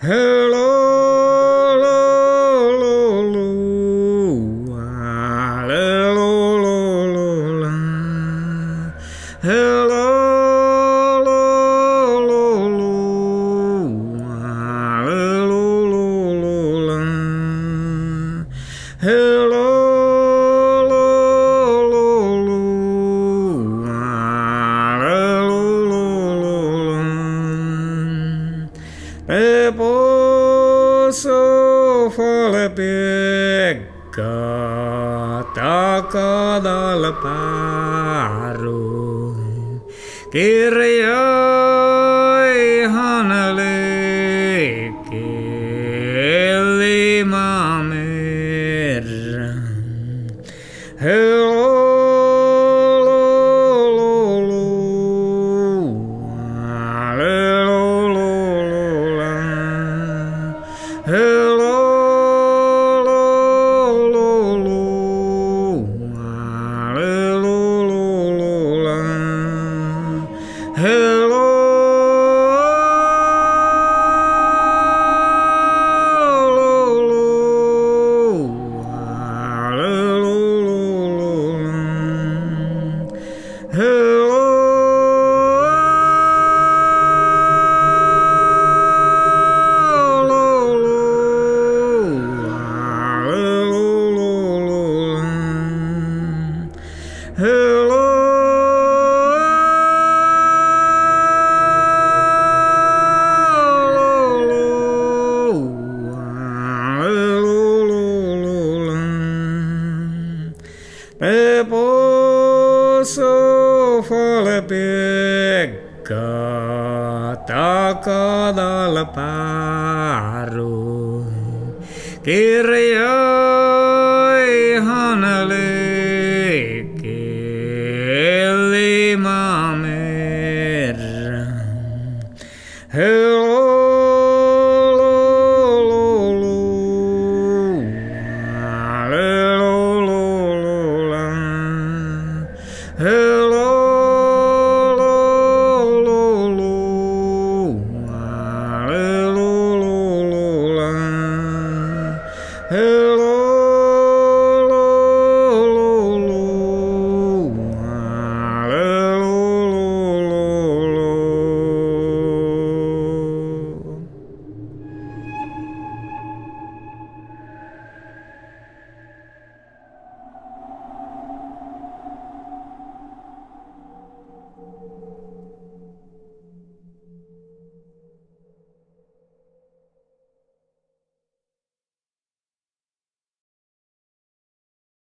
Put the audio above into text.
Hello, lo, lo, lo, ah, lo, lo, lo, la. Hello, lo, lo, lo, ah, lo, lo, lo, la. Hello, lo, lo, lo, ah, lo, lo, lo, la. Reposo fole pecca taka dal paru Kyrioi hanale keli mamer Hello, lo, lo, lo, ah, lo, lo, lo, la. Hello, lo, lo, lo, ah, lo, lo, lo, la. Hello, lo, lo, ah, lo, lo, lo, la. Hello, lo, lo, ah, lo, lo, lo, la. Hello, Reposo fole pecca taka dal paru Kyrioi hanale keli mamer Hello,